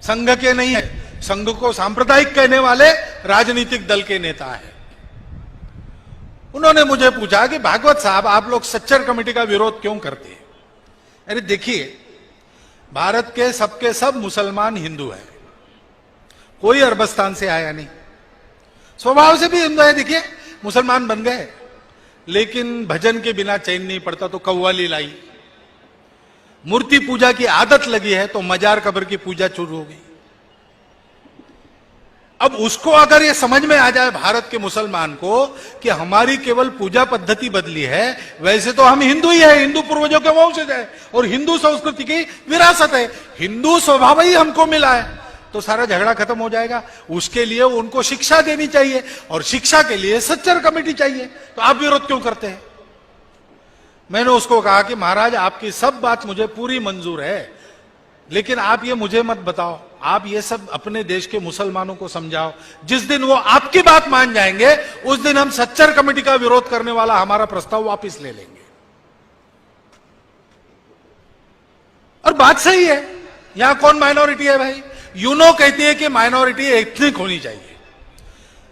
संघ के नहीं है। संघ को सांप्रदायिक कहने वाले राजनीतिक दल के नेता है। उन्होंने मुझे पूछा कि भागवत साहब, आप लोग सच्चर कमेटी का विरोध क्यों करते हैं? अरे देखिए, भारत के सबके सब मुसलमान हिंदू हैं, कोई अरबस्तान से आया नहीं, स्वभाव से भी हिंदू है। देखिए, मुसलमान बन गए, लेकिन भजन के बिना चैन नहीं पड़ता तो कव्वाली लाई। मूर्ति पूजा की आदत लगी है तो मजार कब्र की पूजा शुरू हो गई। अब उसको अगर ये समझ में आ जाए भारत के मुसलमान को कि हमारी केवल पूजा पद्धति बदली है, वैसे तो हम हिंदू ही है, हिंदू पूर्वजों के वंशज है और हिंदू संस्कृति की विरासत है, हिंदू स्वभाव ही हमको मिला है, तो सारा झगड़ा खत्म हो जाएगा। उसके लिए उनको शिक्षा देनी चाहिए और शिक्षा के लिए सच्चर कमेटी चाहिए। तो आप विरोध क्यों करते हैं? मैंने उसको कहा कि महाराज, आपकी सब बात मुझे पूरी मंजूर है, लेकिन आप ये मुझे मत बताओ, आप ये सब अपने देश के मुसलमानों को समझाओ। जिस दिन वो आपकी बात मान जाएंगे, उस दिन हम सच्चर कमेटी का विरोध करने वाला हमारा प्रस्ताव वापस ले लेंगे। और बात सही है। यहां कौन माइनॉरिटी है भाई? यूनो कहती है कि माइनॉरिटी एथनिक होनी चाहिए,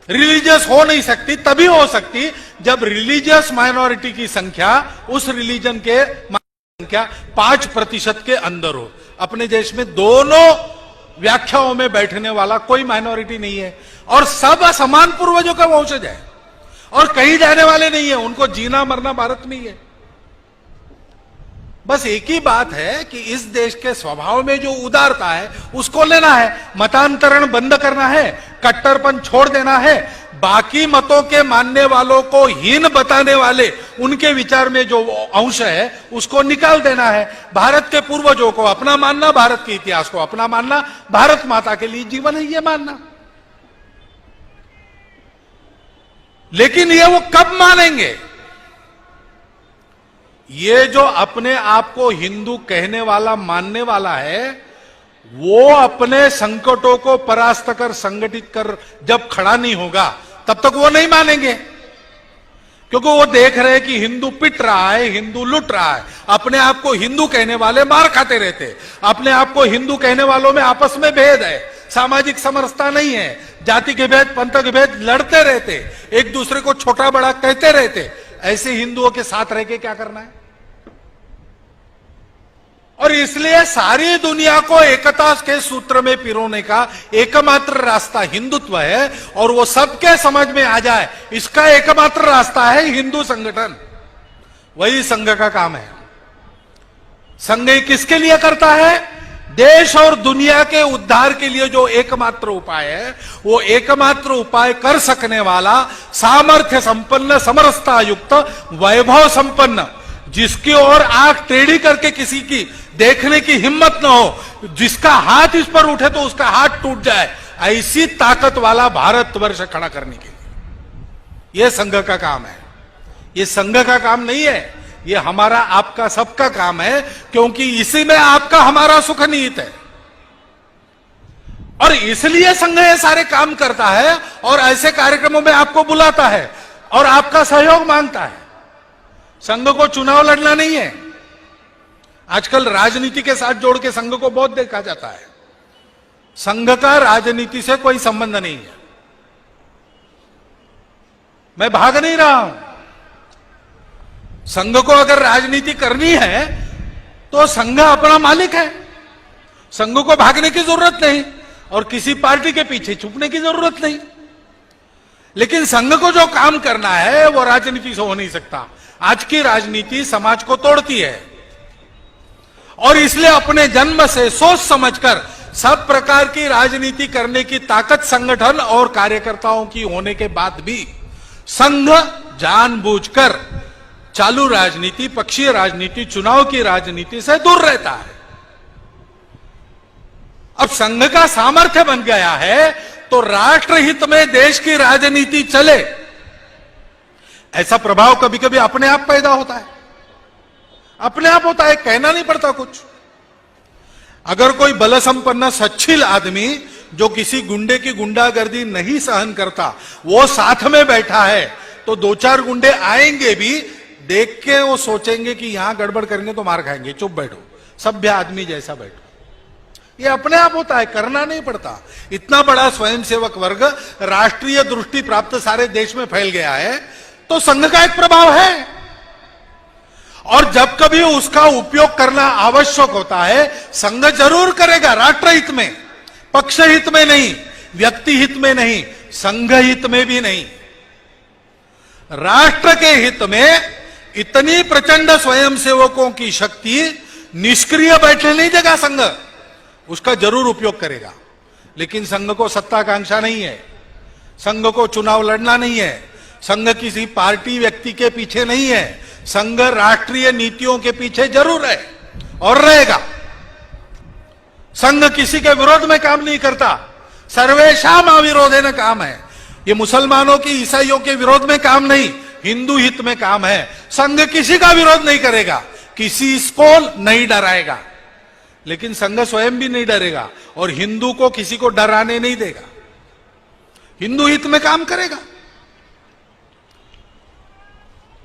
रिलीजियस हो नहीं सकती। तभी हो सकती जब रिलीजियस माइनॉरिटी की संख्या उस रिलीजन के संख्या 5% के अंदर हो। अपने देश में दोनों व्याख्याओं में बैठने वाला कोई माइनॉरिटी नहीं है और सब असमान पूर्वजों का वंशज है और कहीं जाने वाले नहीं है। उनको जीना मरना भारत में ही है। बस एक ही बात है कि इस देश के स्वभाव में जो उदारता है उसको लेना है, मतांतरण बंद करना है, कट्टरपन छोड़ देना है, बाकी मतों के मानने वालों को हीन बताने वाले उनके विचार में जो अंश है उसको निकाल देना है। भारत के पूर्वजों को अपना मानना, भारत के इतिहास को अपना मानना, भारत माता के लिए जीवन है ये मानना। लेकिन ये वो कब मानेंगे? ये जो अपने आप को हिंदू कहने वाला मानने वाला है, वो अपने संकटों को परास्त कर संगठित कर जब खड़ा नहीं होगा तब तक वो नहीं मानेंगे, क्योंकि वो देख रहे हैं कि हिंदू पिट रहा है, हिंदू लुट रहा है। अपने आप को हिंदू कहने वाले मार खाते रहते, अपने आप को हिंदू कहने वालों में आपस में भेद है, सामाजिक समरसता नहीं है, जाति के भेद, पंथ के भेद लड़ते रहते, एक दूसरे को छोटा बड़ा कहते रहते। ऐसे हिंदुओं के साथ रह के क्या करना है? और इसलिए सारी दुनिया को एकता के सूत्र में पिरोने का एकमात्र रास्ता हिंदुत्व है और वो सबके समझ में आ जाए, इसका एकमात्र रास्ता है हिंदू संगठन। वही संघ का काम है। संघ किसके लिए करता है? देश और दुनिया के उद्धार के लिए जो एकमात्र उपाय है, वो एकमात्र उपाय कर सकने वाला सामर्थ्य संपन्न, समरसता युक्त, वैभव संपन्न, जिसकी ओर आंख टेढ़ी करके किसी की देखने की हिम्मत न हो, जिसका हाथ इस पर उठे तो उसका हाथ टूट जाए, ऐसी ताकत वाला भारतवर्ष खड़ा करने के लिए यह संघ का काम है। यह संघ का काम नहीं है, ये हमारा आपका सबका काम है, क्योंकि इसी में आपका हमारा सुख निहित है। और इसलिए संघ ये सारे काम करता है और ऐसे कार्यक्रमों में आपको बुलाता है और आपका सहयोग मांगता है। संघ को चुनाव लड़ना नहीं है। आजकल राजनीति के साथ जोड़ के संघ को बहुत देखा जाता है। संघ का राजनीति से कोई संबंध नहीं है। मैं भाग नहीं रहा हूं। संघ को अगर राजनीति करनी है तो संघ अपना मालिक है, संघ को भागने की जरूरत नहीं और किसी पार्टी के पीछे छुपने की जरूरत नहीं। लेकिन संघ को जो काम करना है वो राजनीति से हो नहीं सकता। आज की राजनीति समाज को तोड़ती है और इसलिए अपने जन्म से सोच समझकर सब प्रकार की राजनीति करने की ताकत संगठन और कार्यकर्ताओं की होने के बाद भी संघ जानबूझकर चालू राजनीति, पक्षीय राजनीति, चुनाव की राजनीति से दूर रहता है। अब संघ का सामर्थ्य बन गया है तो राष्ट्रहित में देश की राजनीति चले, ऐसा प्रभाव कभी कभी अपने आप पैदा होता है। अपने आप होता है, कहना नहीं पड़ता कुछ। अगर कोई बल संपन्न सच्छील आदमी जो किसी गुंडे की गुंडागर्दी नहीं सहन करता वो साथ में बैठा है तो दो चार गुंडे आएंगे भी, देख के वो सोचेंगे कि यहां गड़बड़ करेंगे तो मार खाएंगे, चुप बैठो, सभ्य आदमी जैसा बैठो। ये अपने आप होता है, करना नहीं पड़ता। इतना बड़ा स्वयंसेवक वर्ग राष्ट्रीय दृष्टि प्राप्त सारे देश में फैल गया है, तो संघ का एक प्रभाव है। और जब कभी उसका उपयोग करना आवश्यक होता है, संघ जरूर करेगा, राष्ट्र हित में, पक्ष हित में नहीं, व्यक्ति हित में नहीं, संघ हित में भी नहीं, राष्ट्र के हित में इतनी प्रचंड स्वयंसेवकों की शक्ति निष्क्रिय बैठने नहीं देगा संघ, उसका जरूर उपयोग करेगा। लेकिन संघ को सत्ताकांक्षा नहीं है, संघ को चुनाव लड़ना नहीं है, संघ किसी पार्टी व्यक्ति के पीछे नहीं है, संघ राष्ट्रीय नीतियों के पीछे जरूर है और रहेगा। संघ किसी के विरोध में काम नहीं करता, सर्वेशाम अविरोधेन काम है। ये मुसलमानों की, ईसाइयों के विरोध में काम नहीं, हिंदू हित में काम है। संघ किसी का विरोध नहीं करेगा, किसी को नहीं डराएगा, लेकिन संघ स्वयं भी नहीं डरेगा और हिंदू को किसी को डराने नहीं देगा, हिंदू हित में काम करेगा।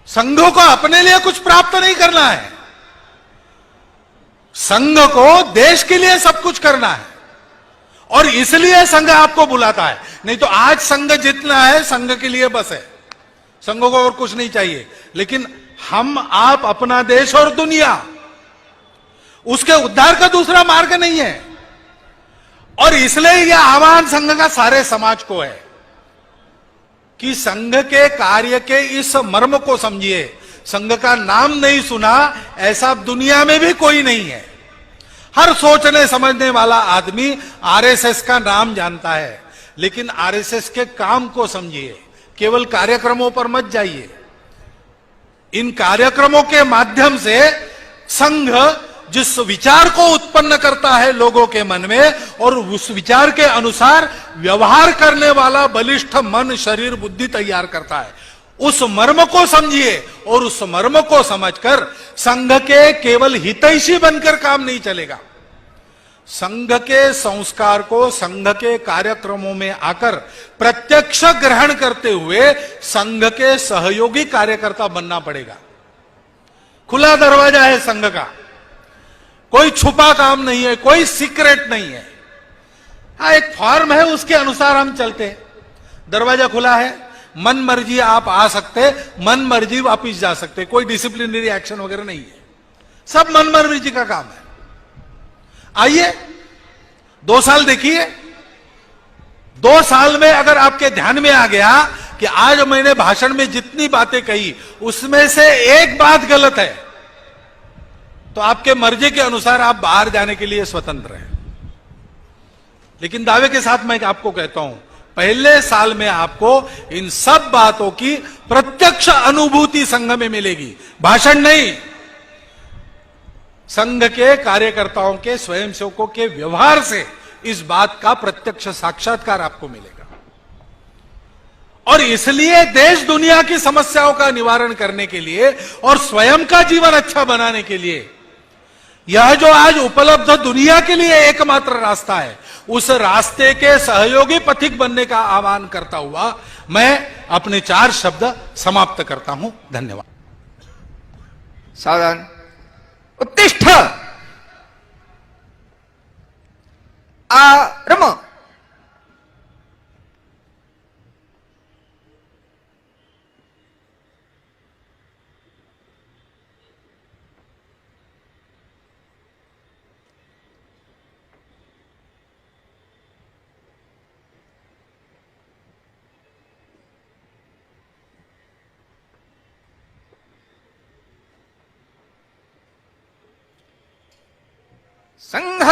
संघों को अपने लिए कुछ प्राप्त नहीं करना है, संघ को देश के लिए सब कुछ करना है, और इसलिए संघ आपको बुलाता है। नहीं तो आज संघ जितना है संघ के लिए बस है, संघ को और कुछ नहीं चाहिए। लेकिन हम आप अपना देश और दुनिया, उसके उद्धार का दूसरा मार्ग नहीं है। और इसलिए यह आह्वान संघ का सारे समाज को है कि संघ के कार्य के इस मर्म को समझिए। संघ का नाम नहीं सुना ऐसा दुनिया में भी कोई नहीं है। हर सोचने समझने वाला आदमी आरएसएस का नाम जानता है, लेकिन आरएसएस के काम को समझिए, केवल कार्यक्रमों पर मत जाइए। इन कार्यक्रमों के माध्यम से संघ जिस विचार को उत्पन्न करता है लोगों के मन में, और उस विचार के अनुसार व्यवहार करने वाला बलिष्ठ मन, शरीर, बुद्धि तैयार करता है। उस मर्म को समझिए और उस मर्म को समझकर संघ के केवल हितैषी बनकर काम नहीं चलेगा। संघ के संस्कार को संघ के कार्यक्रमों में आकर प्रत्यक्ष ग्रहण करते हुए संघ के सहयोगी कार्यकर्ता बनना पड़ेगा। खुला दरवाजा है संघ का, कोई छुपा काम नहीं है, कोई सीक्रेट नहीं है। हाँ, एक फॉर्म है, उसके अनुसार हम चलते हैं। दरवाजा खुला है, मन मर्जी आप आ सकते, मन मर्जी वापिस जा सकते, कोई डिसिप्लिनरी एक्शन वगैरह नहीं है, सब मन मर्जी का काम है। आइए 2 साल देखिए, 2 साल में अगर आपके ध्यान में आ गया कि आज मैंने भाषण में जितनी बातें कही उसमें से एक बात गलत है, तो आपके मर्जी के अनुसार आप बाहर जाने के लिए स्वतंत्र हैं। लेकिन दावे के साथ मैं आपको कहता हूं, पहले साल में आपको इन सब बातों की प्रत्यक्ष अनुभूति संघ में मिलेगी, भाषण नहीं। संघ के कार्यकर्ताओं के, स्वयंसेवकों के व्यवहार से इस बात का प्रत्यक्ष साक्षात्कार आपको मिलेगा। और इसलिए देश दुनिया की समस्याओं का निवारण करने के लिए और स्वयं का जीवन अच्छा बनाने के लिए यह जो आज उपलब्ध दुनिया के लिए एकमात्र रास्ता है, उस रास्ते के सहयोगी पथिक बनने का आह्वान करता हुआ मैं अपने 4 शब्द समाप्त करता हूं। धन्यवाद। सावधान, उत्तिष्ठ, आरम। संघ